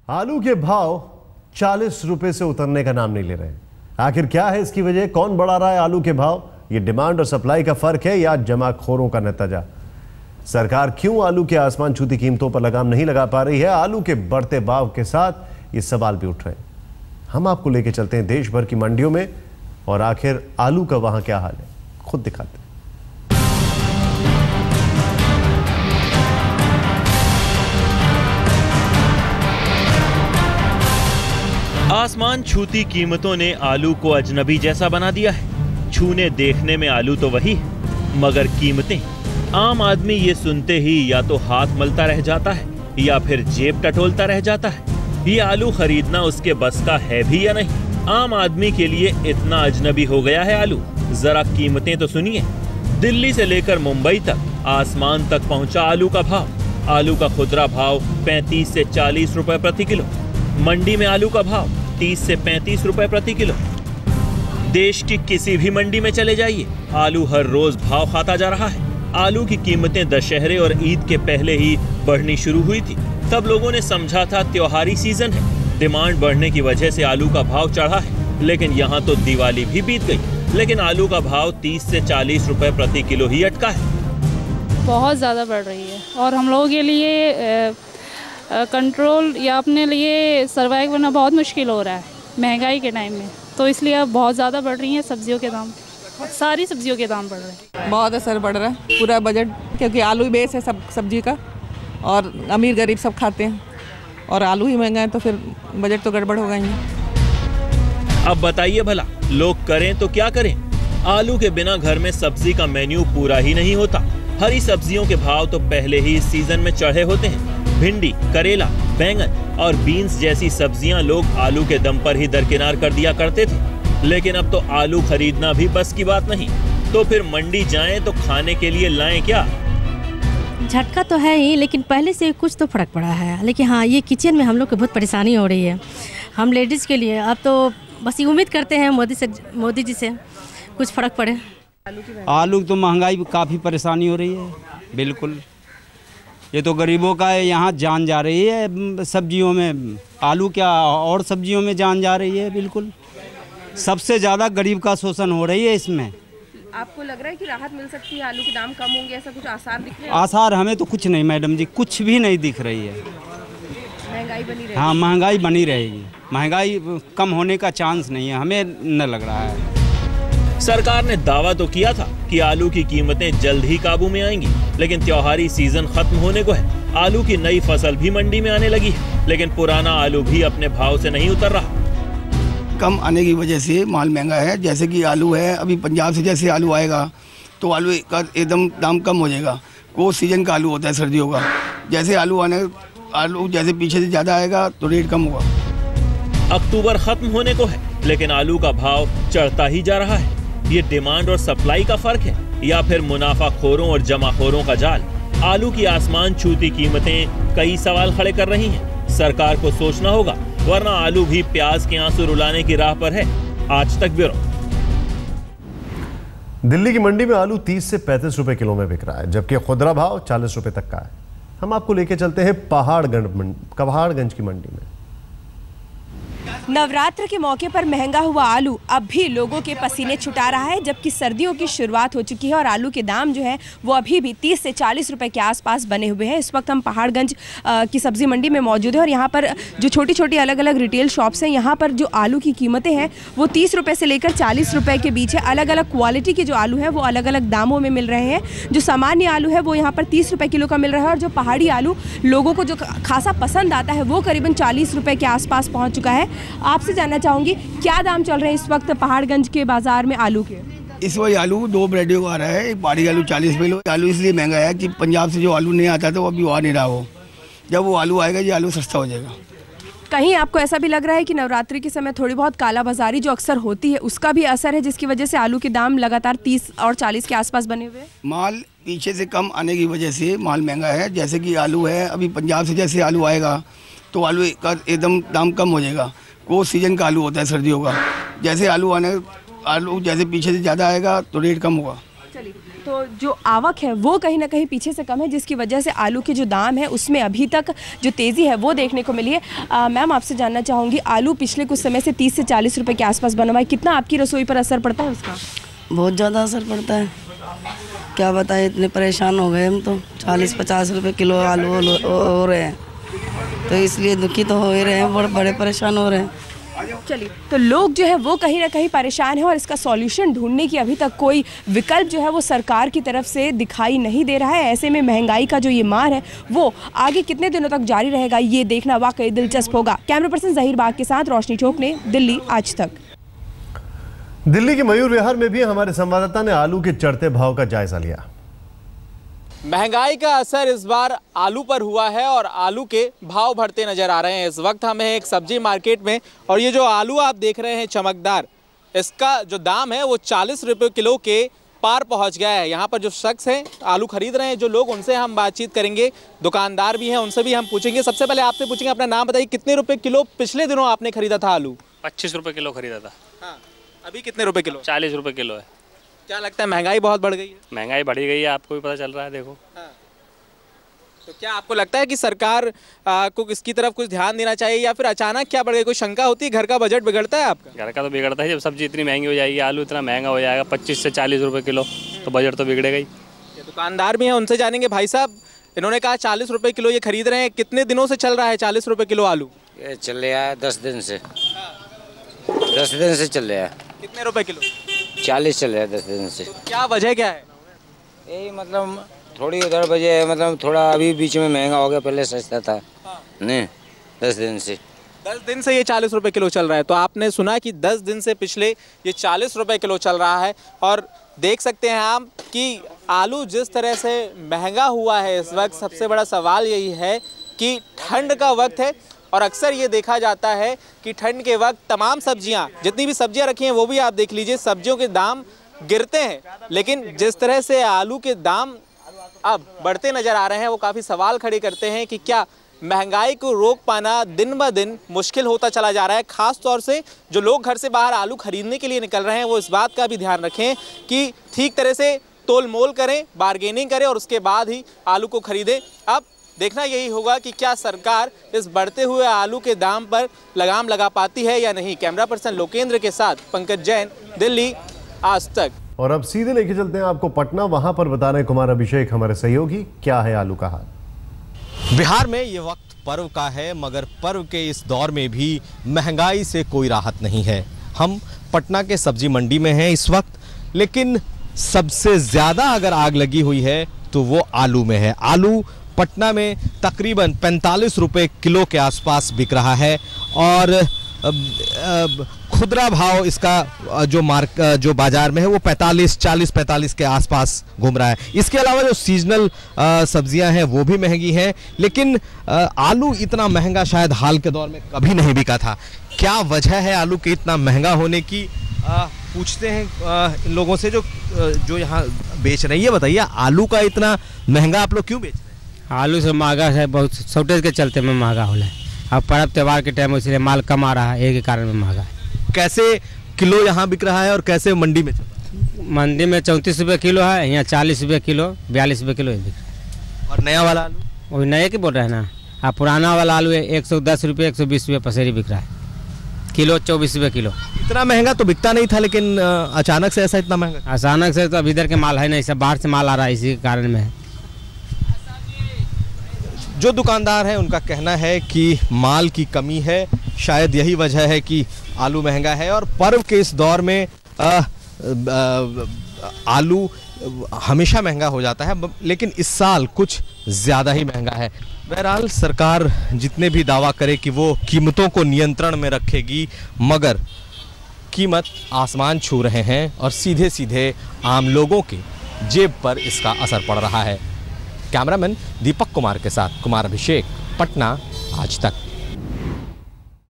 आलू के भाव 40 रुपए से उतरने का नाम नहीं ले रहे। आखिर क्या है इसकी वजह? कौन बढ़ा रहा है आलू के भाव? ये डिमांड और सप्लाई का फर्क है या जमाखोरों का नतीजा? सरकार क्यों आलू के आसमान छूती कीमतों पर लगाम नहीं लगा पा रही है? आलू के बढ़ते भाव के साथ ये सवाल भी उठ रहे हैं। हम आपको लेके चलते हैं देश भर की मंडियों में और आखिर आलू का वहां क्या हाल है, खुद दिखाते हैं। आसमान छूती कीमतों ने आलू को अजनबी जैसा बना दिया है। छूने देखने में आलू तो वही है, मगर कीमतें। आम आदमी ये सुनते ही या तो हाथ मलता रह जाता है या फिर जेब टटोलता रह जाता है। ये आलू खरीदना उसके बस का है भी या नहीं? आम आदमी के लिए इतना अजनबी हो गया है आलू। जरा कीमतें तो सुनिए। दिल्ली से लेकर मुंबई तक आसमान तक पहुंचा आलू का भाव। आलू का खुदरा भाव 35 से 40 रुपए प्रति किलो। मंडी में आलू का भाव 30 से 35 रुपए प्रति किलो। देश की किसी भी मंडी में चले जाइए, आलू हर रोज भाव खाता जा रहा है। आलू की कीमतें दशहरे और ईद के पहले ही बढ़नी शुरू हुई थी। तब लोगों ने समझा था त्योहारी सीजन है, डिमांड बढ़ने की वजह से आलू का भाव चढ़ा है। लेकिन यहाँ तो दिवाली भी बीत गई, लेकिन आलू का भाव 30 से 40 रुपए प्रति किलो ही अटका है। बहुत ज़्यादा बढ़ रही है और हम लोगों के लिए कंट्रोल या अपने लिए सर्वाइव करना बहुत मुश्किल हो रहा है महंगाई के टाइम में। तो इसलिए अब बहुत ज़्यादा बढ़ रही हैं सब्जियों के दाम, सारी सब्जियों के दाम बढ़ रहे हैं। बहुत असर पड़ रहा है पूरा बजट, क्योंकि आलू ही बेस है सब सब्जी का और अमीर गरीब सब खाते हैं और आलू ही महंगा है तो फिर बजट तो गड़बड़ होगा ही। अब बताइए भला लोग करें तो क्या करें? आलू के बिना घर में सब्जी का मेन्यू पूरा ही नहीं होता। हरी सब्जियों के भाव तो पहले ही इस सीजन में चढ़े होते हैं। भिंडी, करेला, बैंगन और बीन्स जैसी सब्जियां लोग आलू के दम पर ही दरकिनार कर दिया करते थे। लेकिन अब तो आलू खरीदना भी बस की बात नहीं। तो फिर मंडी जाएं तो खाने के लिए लाएं क्या? झटका तो है ही, लेकिन पहले से कुछ तो फर्क पड़ा है। लेकिन हाँ, ये किचन में हम लोग को बहुत परेशानी हो रही है हम लेडीज़ के लिए। अब तो बस ये उम्मीद करते हैं मोदी जी से कुछ फ़र्क पड़े। आलू तो महंगाई काफ़ी परेशानी हो रही है। बिल्कुल, ये तो गरीबों का है, यहाँ जान जा रही है सब्जियों में। आलू क्या और सब्जियों में जान जा रही है। बिल्कुल, सबसे ज़्यादा गरीब का शोषण हो रही है इसमें। आपको लग रहा है कि राहत मिल सकती है, आलू के दाम कम होंगे, ऐसा कुछ आसार दिख रहे हैं? आसार हमें तो कुछ नहीं मैडम जी, कुछ भी नहीं दिख रही है। महंगाई बनी रहेगी? हाँ, महंगाई बनी रहेगी। महंगाई कम होने का चांस नहीं है, हमें न लग रहा है। सरकार ने दावा तो किया था कि आलू की कीमतें जल्द ही काबू में आएंगी, लेकिन त्योहारी सीजन खत्म होने को है। आलू की नई फसल भी मंडी में आने लगी है, लेकिन पुराना आलू भी अपने भाव से नहीं उतर रहा। कम आने की वजह से माल महंगा है। जैसे कि आलू है, अभी पंजाब से जैसे आलू आएगा तो आलू का एकदम दाम कम हो जाएगा। वो सीजन का आलू होता है सर्दियों का। जैसे आलू जैसे पीछे से ज़्यादा आएगा तो रेट कम होगा। अक्टूबर खत्म होने को है, लेकिन आलू का भाव चढ़ता ही जा रहा है। ये डिमांड और सप्लाई का फर्क है या फिर मुनाफाखोरों और जमाखोरों का जाल? आलू की आसमान छूती कीमतें कई सवाल खड़े कर रही हैं। सरकार को सोचना होगा, वरना आलू भी प्याज के आंसू रुलाने की राह पर है। आज तक ब्यूरो। दिल्ली की मंडी में आलू 30 से 35 रुपए किलो में बिक रहा है, जबकि खुदरा भाव 40 रुपए तक का है। हम आपको लेके चलते हैं पहाड़गंज की मंडी में। नवरात्र के मौके पर महंगा हुआ आलू अब भी लोगों के पसीने छुटा रहा है, जबकि सर्दियों की शुरुआत हो चुकी है और आलू के दाम जो है वो अभी भी 30 से 40 रुपए के आसपास बने हुए हैं। इस वक्त हम पहाड़गंज की सब्जी मंडी में मौजूद है और यहाँ पर जो छोटी छोटी अलग अलग रिटेल शॉप्स हैं, यहाँ पर जो आलू की कीमतें हैं वो 30 रुपये से लेकर 40 रुपये के बीच है। अलग अलग क्वालिटी के जो आलू हैं वो अलग अलग दामों में मिल रहे हैं। जो सामान्य आलू है वो यहाँ पर 30 रुपये किलो का मिल रहा है और जो पहाड़ी आलू लोगों को जो खासा पसंद आता है वो करीबन 40 रुपये के आसपास पहुँच चुका है। आपसे जानना चाहूंगी क्या दाम चल रहे हैं इस वक्त पहाड़गंज के बाजार में आलू के? इस वक्त आलू 2 वैरायटियों का आ रहा है। एक पहाड़ी आलू 40 रुपये किलो। आलू इसलिए महंगा है कि पंजाब से जो आलू नहीं आता था वो अभी आ नहीं रहा। हो जब वो आलू आएगा ये आलू सस्ता हो जाएगा। कहीं आपको ऐसा भी लग रहा है कि नवरात्रि के समय थोड़ी बहुत काला बाजारी जो अक्सर होती है उसका भी असर है, जिसकी वजह से आलू के दाम लगातार 30 और 40 के आसपास बने हुए? माल पीछे से कम आने की वजह से माल महंगा है। जैसे कि आलू है, अभी पंजाब से जैसे आलू आएगा तो आलू का एकदम दाम कम हो जाएगा। वो सीजन का आलू होता है सर्दियों का। जैसे आलू जैसे पीछे से ज़्यादा आएगा तो रेट कम होगा। चलिए, तो तो जो आवक है वो कहीं ना कहीं पीछे से कम है, जिसकी वजह से आलू के जो दाम है उसमें अभी तक जो तेज़ी है वो देखने को मिली है। मैम, आपसे जानना चाहूँगी, आलू पिछले कुछ समय से 30 से 40 रुपए के आसपास बना हुआ है, कितना आपकी रसोई पर असर पड़ता है उसका? बहुत ज़्यादा असर पड़ता है, क्या बताएं, इतने परेशान हो गए हम तो। 40-50 रुपए किलो आलू हो रहे हैं, तो इसलिए दुखी तो हो ही रहे हैं, बड़े परेशान हो रहे हैं। चलिए, तो लोग जो है वो कहीं ना कहीं परेशान है और इसका सॉल्यूशन ढूंढने की अभी तक कोई विकल्प जो है वो सरकार की तरफ से दिखाई नहीं दे रहा है। ऐसे में महंगाई का जो ये मार है वो आगे कितने दिनों तक जारी रहेगा, ये देखना वाकई दिलचस्प होगा। कैमरा पर्सन जहीर बाग के साथ रोशनी ठोकने, दिल्ली आज तक। दिल्ली के मयूर विहार में भी हमारे संवाददाता ने आलू के चढ़ते भाव का जायजा लिया। महंगाई का असर इस बार आलू पर हुआ है और आलू के भाव बढ़ते नजर आ रहे हैं। इस वक्त हमें एक सब्जी मार्केट में, और ये जो आलू आप देख रहे हैं चमकदार, इसका जो दाम है वो 40 रुपये किलो के पार पहुंच गया है। यहाँ पर जो शख्स हैं आलू खरीद रहे हैं, जो लोग, उनसे हम बातचीत करेंगे। दुकानदार भी हैं, उनसे भी हम पूछेंगे। सबसे पहले आपसे पूछेंगे, अपना नाम बताइए, कितने रुपए किलो पिछले दिनों आपने खरीदा था आलू? 25 रुपये किलो खरीदा था। हाँ, अभी कितने रुपए किलो? 40 रुपये किलो है। क्या लगता है महंगाई बहुत बढ़ गई है? महंगाई बढ़ी गई है, आपको भी पता चल रहा है, देखो। हाँ। तो क्या आपको लगता है कि सरकार को इसकी तरफ कुछ ध्यान देना चाहिए, या फिर अचानक क्या बढ़ गई? कोई शंका होती है, घर का बजट बिगड़ता है आपका? घर का तो बिगड़ता है, जब सब्जी इतनी महंगी हो जाएगी, आलू इतना महंगा हो जाएगा 25 से 40 रुपये किलो, तो बजट तो बिगड़ेगा ही। दुकानदार भी हैं, उनसे जानेंगे। भाई साहब, इन्होंने कहा 40 रुपये किलो ये खरीद रहे हैं, कितने दिनों से चल रहा है 40 रुपये किलो आलू? ये चल रहा है 10 दिन से। 10 दिन से चल रहा है। कितने रुपए किलो? 40 चल रहा है 10 दिन से। क्या वजह क्या है? यही मतलब थोड़ी उधर वजह है, मतलब थोड़ा अभी बीच में महंगा हो गया, पहले सस्ता था। नहीं, 10 दिन से। 10 दिन से ये 40 रुपए किलो चल रहा है। तो आपने सुना कि 10 दिन से पिछले ये 40 रुपए किलो चल रहा है। और देख सकते हैं आप कि आलू जिस तरह से महंगा हुआ है इस वक्त, सबसे बड़ा सवाल यही है कि ठंड का वक्त है, और अक्सर ये देखा जाता है कि ठंड के वक्त तमाम सब्जियां, जितनी भी सब्जियां रखी हैं वो भी आप देख लीजिए, सब्जियों के दाम गिरते हैं। लेकिन जिस तरह से आलू के दाम अब बढ़ते नज़र आ रहे हैं, वो काफ़ी सवाल खड़े करते हैं कि क्या महंगाई को रोक पाना दिन ब दिन मुश्किल होता चला जा रहा है। ख़ास तौर से जो लोग घर से बाहर आलू खरीदने के लिए निकल रहे हैं, वो इस बात का भी ध्यान रखें कि ठीक तरह से तोल मोल करें, बार्गेनिंग करें, और उसके बाद ही आलू को खरीदें। अब देखना यही होगा कि क्या सरकार इस बढ़ते हुए आलू के दाम पर लगाम लगा पाती है या नहीं। कैमरा पर्सन लोकेंद्र के साथ पंकज जैन, दिल्ली आज तक। और अब सीधे लेके चलते हैं आपको पटना, वहां पर बता रहे कुमार अभिषेक हमारे सहयोगी, क्या है आलू का हाल। बिहार में ये वक्त पर्व का है, मगर पर्व के इस दौर में भी महंगाई से कोई राहत नहीं है। हम पटना के सब्जी मंडी में हैं इस वक्त, लेकिन सबसे ज्यादा अगर आग लगी हुई है तो वो आलू में है। आलू पटना में तकरीबन 45 रुपये किलो के आसपास बिक रहा है, और खुदरा भाव इसका जो बाजार में है वो 40-45 के आसपास घूम रहा है। इसके अलावा जो सीजनल सब्जियां हैं वो भी महंगी हैं, लेकिन आलू इतना महंगा शायद हाल के दौर में कभी नहीं बिका था। क्या वजह है आलू के इतना महंगा होने की? पूछते हैं इन लोगों से जो यहाँ बेच रहे हैं। ये बताइए, आलू का इतना महंगा आप लोग क्यों बेच रहे हैं? आलू से महंगा है, बहुत शॉर्टेज के चलते में महंगा हो रहा है। अब पर्व त्यौहार के टाइम इसलिए माल कम आ रहा है, एक ही कारण में महंगा है। कैसे किलो यहाँ बिक रहा है और कैसे मंडी में? मंडी में 34 रुपये किलो है, यहाँ 40 रुपये किलो, 42 रुपये किलो बिक रहा है। और नया वाला आलू? वही नए के बोल रहे हैं ना। अब पुराना वाला आलू है 110 रुपये 120 रुपये पसेरी बिक रहा है, किलो 24 रुपये किलो। इतना महंगा तो बिकता नहीं था, लेकिन अचानक से ऐसा इतना महंगा? अचानक से तो अब इधर के माल है नहीं, सब बाहर से माल आ रहा है, इसी के कारण में है। जो दुकानदार हैं उनका कहना है कि माल की कमी है, शायद यही वजह है कि आलू महंगा है। और पर्व के इस दौर में आलू हमेशा महंगा हो जाता है, लेकिन इस साल कुछ ज़्यादा ही महंगा है। बहरहाल सरकार जितने भी दावा करे कि वो कीमतों को नियंत्रण में रखेगी, मगर कीमत आसमान छू रहे हैं और सीधे सीधे आम लोगों के जेब पर इसका असर पड़ रहा है। कैमरामैन दीपक कुमार के साथ कुमार अभिषेक, पटना आज तक।